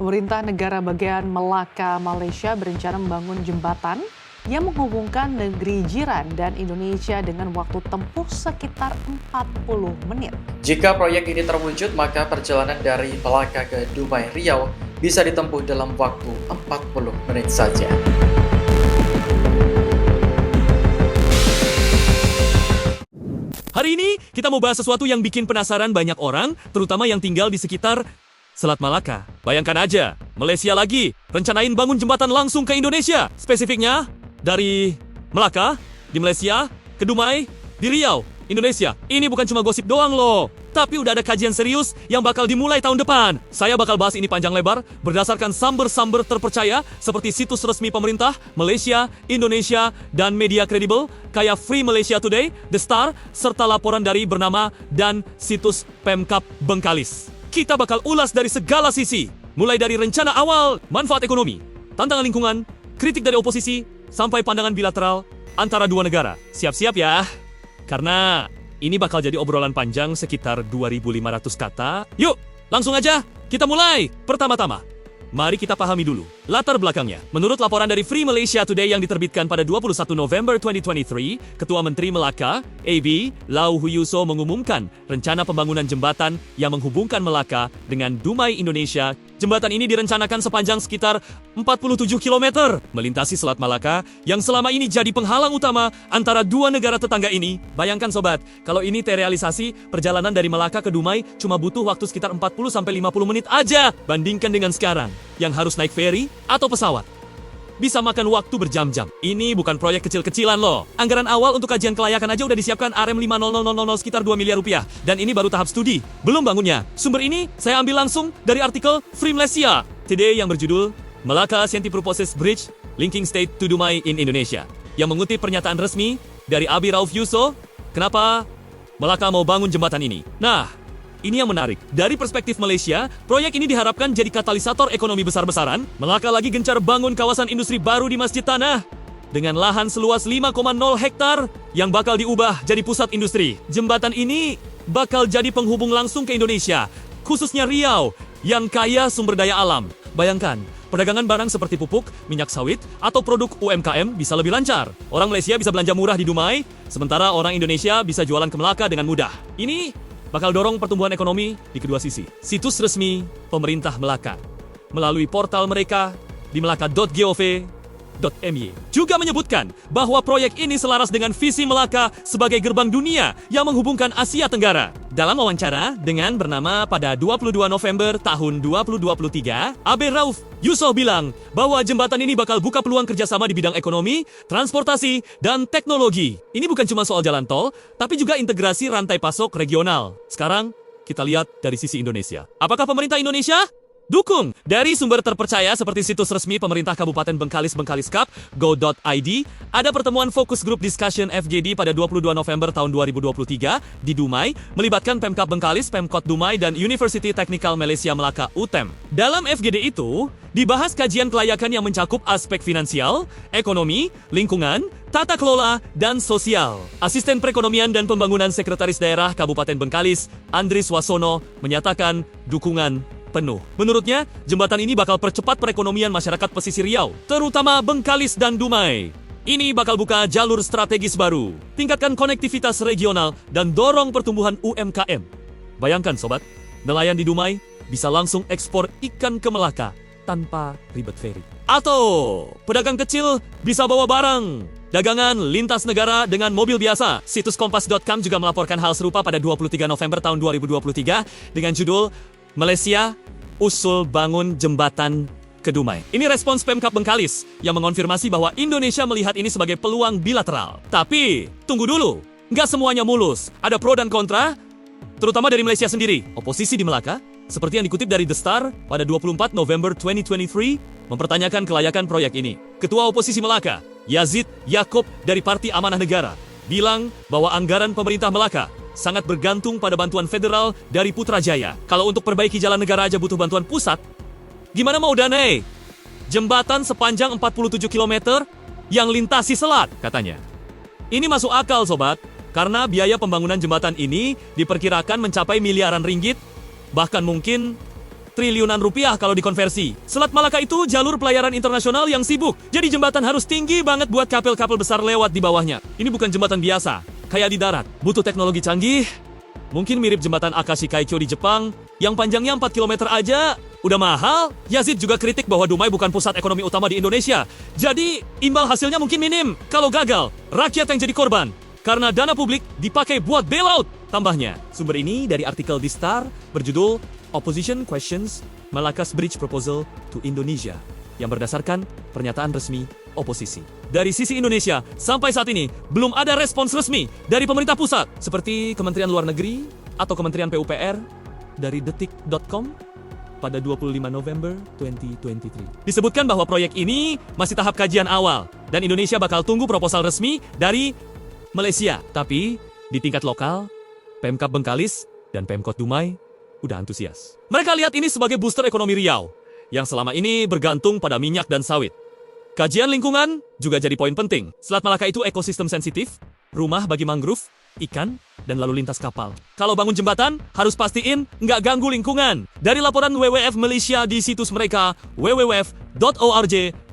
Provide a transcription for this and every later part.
Pemerintah negara bagian Melaka, Malaysia berencana membangun jembatan yang menghubungkan negeri jiran dan Indonesia dengan waktu tempuh sekitar 40 menit. Jika proyek ini terwujud, maka perjalanan dari Melaka ke Dumai, Riau bisa ditempuh dalam waktu 40 menit saja. Hari ini kita mau bahas sesuatu yang bikin penasaran banyak orang, terutama yang tinggal di sekitar Selat Malaka. Bayangkan aja, Malaysia lagi rencanain bangun jembatan langsung ke Indonesia. Spesifiknya dari Melaka, di Malaysia, ke Dumai, di Riau, Indonesia. Ini bukan cuma gosip doang loh, tapi udah ada kajian serius yang bakal dimulai tahun depan. Saya bakal bahas ini panjang lebar berdasarkan sumber-sumber terpercaya seperti situs resmi pemerintah, Malaysia, Indonesia, dan media kredibel kayak Free Malaysia Today, The Star, serta laporan dari bernama dan situs Pemkab Bengkalis. Kita bakal ulas dari segala sisi, mulai dari rencana awal, manfaat ekonomi, tantangan lingkungan, kritik dari oposisi, sampai pandangan bilateral antara dua negara. Siap-siap ya, karena ini bakal jadi obrolan panjang sekitar 2.500 kata. Yuk, langsung aja, kita mulai. Pertama-tama, mari kita pahami dulu latar belakangnya. Menurut laporan dari Free Malaysia Today yang diterbitkan pada 21 November 2023, Ketua Menteri Melaka, AB, Lau Huyuso mengumumkan rencana pembangunan jembatan yang menghubungkan Melaka dengan Dumai, Indonesia. Jembatan ini direncanakan sepanjang sekitar 47 km, melintasi Selat Malaka yang selama ini jadi penghalang utama antara dua negara tetangga ini. Bayangkan sobat, kalau ini terrealisasi, perjalanan dari Melaka ke Dumai cuma butuh waktu sekitar 40-50 menit aja. Bandingkan dengan sekarang, yang harus naik feri atau pesawat. Bisa makan waktu berjam-jam. Ini bukan proyek kecil-kecilan loh. Anggaran awal untuk kajian kelayakan aja udah disiapkan RM50000 sekitar 2 miliar rupiah. Dan ini baru tahap studi, belum bangunnya. Sumber ini saya ambil langsung dari artikel Free Malaysia Today yang berjudul Melaka Scientific Proposes Bridge Linking State to Dumai in Indonesia, yang mengutip pernyataan resmi dari Abi Rauf Yusof, kenapa Melaka mau bangun jembatan ini. Nah, ini yang menarik. Dari perspektif Malaysia, proyek ini diharapkan jadi katalisator ekonomi besar-besaran. Melaka lagi gencar bangun kawasan industri baru di Masjid Tanah dengan lahan seluas 5,0 hektar yang bakal diubah jadi pusat industri. Jembatan ini bakal jadi penghubung langsung ke Indonesia, khususnya Riau yang kaya sumber daya alam. Bayangkan, perdagangan barang seperti pupuk, minyak sawit, atau produk UMKM bisa lebih lancar. Orang Malaysia bisa belanja murah di Dumai, sementara orang Indonesia bisa jualan ke Melaka dengan mudah. Ini bakal dorong pertumbuhan ekonomi di kedua sisi. Situs resmi pemerintah Melaka melalui portal mereka di melaka.gov.my juga menyebutkan bahwa proyek ini selaras dengan visi Melaka sebagai gerbang dunia yang menghubungkan Asia Tenggara. Dalam wawancara dengan bernama pada 22 November tahun 2023, Abi Rauf Yusof bilang bahwa jembatan ini bakal buka peluang kerjasama di bidang ekonomi, transportasi, dan teknologi. Ini bukan cuma soal jalan tol, tapi juga integrasi rantai pasok regional. Sekarang, kita lihat dari sisi Indonesia. Apakah pemerintah Indonesia dukung? Dari sumber terpercaya seperti situs resmi pemerintah Kabupaten Bengkalis bengkaliskap.go.id, ada pertemuan Focus Group Discussion FGD pada 22 November tahun 2023 di Dumai, melibatkan Pemkab Bengkalis, Pemkot Dumai, dan University Technical Malaysia Melaka UTEM. Dalam FGD itu, dibahas kajian kelayakan yang mencakup aspek finansial, ekonomi, lingkungan, tata kelola, dan sosial. Asisten Perekonomian dan Pembangunan Sekretaris Daerah Kabupaten Bengkalis, Andris Wasono, menyatakan dukungan penuh. Menurutnya, jembatan ini bakal percepat perekonomian masyarakat pesisir Riau, terutama Bengkalis dan Dumai. Ini bakal buka jalur strategis baru, tingkatkan konektivitas regional, dan dorong pertumbuhan UMKM. Bayangkan sobat, nelayan di Dumai bisa langsung ekspor ikan ke Melaka tanpa ribet feri. Atau pedagang kecil bisa bawa barang dagangan lintas negara dengan mobil biasa. Situs kompas.com juga melaporkan hal serupa pada 23 November tahun 2023 dengan judul Malaysia usul bangun jembatan ke Dumai. Ini respons Pemkab Bengkalis yang mengonfirmasi bahwa Indonesia melihat ini sebagai peluang bilateral. Tapi, tunggu dulu. Nggak semuanya mulus. Ada pro dan kontra, terutama dari Malaysia sendiri. Oposisi di Melaka, seperti yang dikutip dari The Star pada 24 November 2023, mempertanyakan kelayakan proyek ini. Ketua Oposisi Melaka, Yazid Yaakob dari Parti Amanah Negara, bilang bahwa anggaran pemerintah Melaka sangat bergantung pada bantuan federal dari Putrajaya. Kalau untuk perbaiki jalan negara aja butuh bantuan pusat, gimana mau danai jembatan sepanjang 47 km yang lintasi selat, katanya. Ini masuk akal sobat, karena biaya pembangunan jembatan ini diperkirakan mencapai miliaran ringgit, bahkan mungkin triliunan rupiah kalau dikonversi. Selat Malaka itu jalur pelayaran internasional yang sibuk, jadi jembatan harus tinggi banget buat kapal-kapal besar lewat di bawahnya. Ini bukan jembatan biasa, kayak di darat. Butuh teknologi canggih, mungkin mirip jembatan Akashi Kaikyo di Jepang, yang panjangnya 4 km aja. Udah mahal. Yazid juga kritik bahwa Dumai bukan pusat ekonomi utama di Indonesia. Jadi, imbal hasilnya mungkin minim. Kalau gagal, rakyat yang jadi korban. Karena dana publik dipakai buat bailout. Tambahnya, sumber ini dari artikel di Star berjudul Opposition Questions Malacca's Bridge Proposal to Indonesia, yang berdasarkan pernyataan resmi oposisi. Dari sisi Indonesia, sampai saat ini belum ada respons resmi dari pemerintah pusat, seperti Kementerian Luar Negeri atau Kementerian PUPR dari detik.com pada 25 November 2023. Disebutkan bahwa proyek ini masih tahap kajian awal dan Indonesia bakal tunggu proposal resmi dari Malaysia. Tapi di tingkat lokal, Pemkab Bengkalis dan Pemkot Dumai udah antusias. Mereka lihat ini sebagai booster ekonomi Riau yang selama ini bergantung pada minyak dan sawit. Kajian lingkungan juga jadi poin penting. Selat Malaka itu ekosistem sensitif, rumah bagi mangrove, ikan, dan lalu lintas kapal. Kalau bangun jembatan, harus pastiin nggak ganggu lingkungan. Dari laporan WWF Malaysia di situs mereka, www.org.my,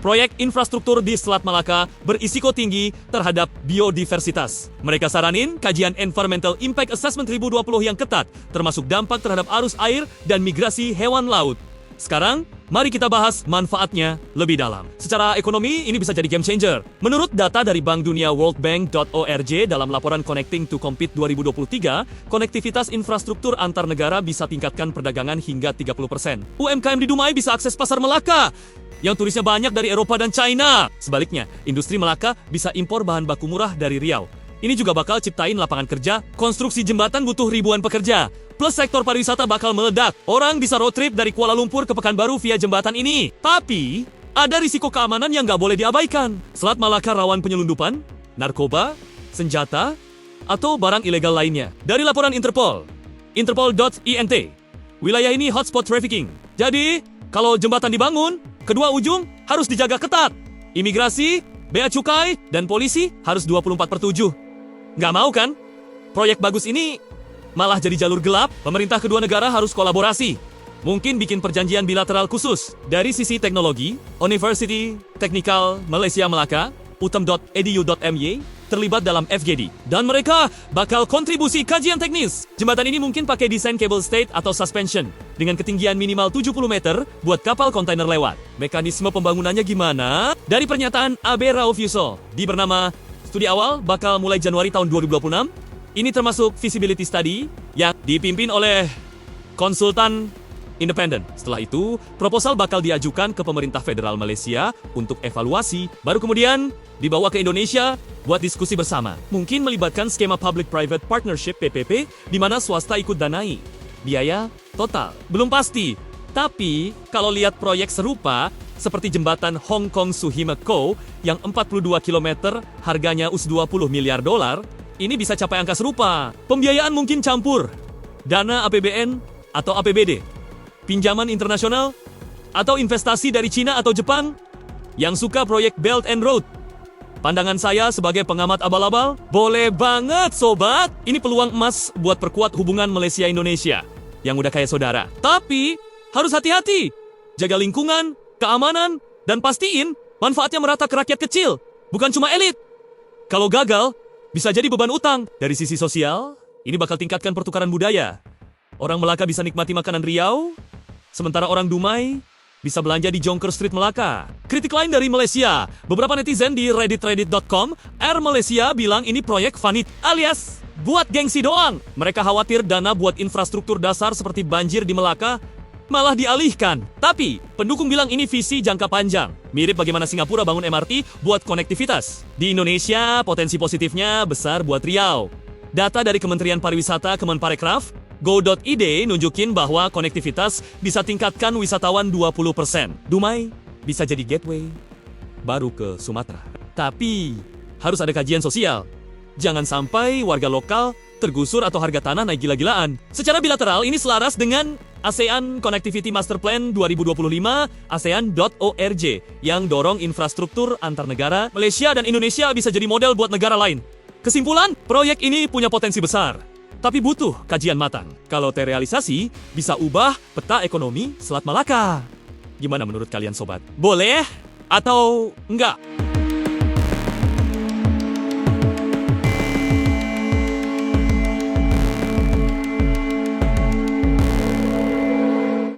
proyek infrastruktur di Selat Malaka berisiko tinggi terhadap biodiversitas. Mereka saranin kajian Environmental Impact Assessment 2020 yang ketat, termasuk dampak terhadap arus air dan migrasi hewan laut. Sekarang, mari kita bahas manfaatnya lebih dalam. Secara ekonomi, ini bisa jadi game changer. Menurut data dari Bank Dunia worldbank.org dalam laporan Connecting to Compete 2023, konektivitas infrastruktur antar negara bisa tingkatkan perdagangan hingga 30%. UMKM di Dumai bisa akses pasar Melaka yang turisnya banyak dari Eropa dan China. Sebaliknya, industri Melaka bisa impor bahan baku murah dari Riau. Ini juga bakal ciptain lapangan kerja, konstruksi jembatan butuh ribuan pekerja. Plus sektor pariwisata bakal meledak. Orang bisa road trip dari Kuala Lumpur ke Pekanbaru via jembatan ini. Tapi, ada risiko keamanan yang nggak boleh diabaikan. Selat Malaka rawan penyelundupan, narkoba, senjata, atau barang ilegal lainnya. Dari laporan Interpol, interpol.int, wilayah ini hotspot trafficking. Jadi, kalau jembatan dibangun, kedua ujung harus dijaga ketat. Imigrasi, bea cukai, dan polisi harus 24/7. Nggak mau kan? Proyek bagus ini malah jadi jalur gelap. Pemerintah kedua negara harus kolaborasi. Mungkin bikin perjanjian bilateral khusus. Dari sisi teknologi, University Technical Malaysia Melaka, utem.edu.my, terlibat dalam FGD. Dan mereka bakal kontribusi kajian teknis. Jembatan ini mungkin pakai desain cable stayed atau suspension, dengan ketinggian minimal 70 meter buat kapal kontainer lewat. Mekanisme pembangunannya gimana? Dari pernyataan AB Rauf Yusol, di bernama studi awal bakal mulai Januari tahun 2026. Ini termasuk feasibility study yang dipimpin oleh konsultan independen. Setelah itu, proposal bakal diajukan ke pemerintah federal Malaysia untuk evaluasi, baru kemudian dibawa ke Indonesia buat diskusi bersama. Mungkin melibatkan skema Public-Private Partnership (PPP) di mana swasta ikut danai. Biaya total belum pasti. Tapi, kalau lihat proyek serupa seperti jembatan Hong Kong Suhima Co yang 42 km harganya US$20 miliar, ini bisa capai angka serupa. Pembiayaan mungkin campur dana APBN atau APBD, pinjaman internasional, atau investasi dari Cina atau Jepang yang suka proyek Belt and Road. Pandangan saya sebagai pengamat abal-abal, boleh banget sobat. Ini peluang emas buat perkuat hubungan Malaysia-Indonesia yang udah kayak saudara. Tapi harus hati-hati, jaga lingkungan, keamanan, dan pastiin manfaatnya merata ke rakyat kecil, bukan cuma elit. Kalau gagal, bisa jadi beban utang. Dari sisi sosial, ini bakal tingkatkan pertukaran budaya. Orang Melaka bisa nikmati makanan Riau, sementara orang Dumai bisa belanja di Jonker Street Melaka. Kritik lain dari Malaysia. Beberapa netizen di reddit.com, Air Malaysia bilang ini proyek vanit alias buat gengsi doang. Mereka khawatir dana buat infrastruktur dasar seperti banjir di Melaka malah dialihkan. Tapi, pendukung bilang ini visi jangka panjang. Mirip bagaimana Singapura bangun MRT buat konektivitas. Di Indonesia, potensi positifnya besar buat Riau. Data dari Kementerian Pariwisata Kemenparekraf, go.id nunjukin bahwa konektivitas bisa tingkatkan wisatawan 20%. Dumai bisa jadi gateway baru ke Sumatera. Tapi, harus ada kajian sosial. Jangan sampai warga lokal tergusur atau harga tanah naik gila-gilaan. Secara bilateral, ini selaras dengan ASEAN Connectivity Master Plan 2025, ASEAN.org, yang dorong infrastruktur antar negara. Malaysia dan Indonesia bisa jadi model buat negara lain. Kesimpulan, proyek ini punya potensi besar. tapi butuh kajian matang. Kalau terrealisasi, bisa ubah peta ekonomi Selat Malaka. Gimana menurut kalian sobat? Boleh atau enggak?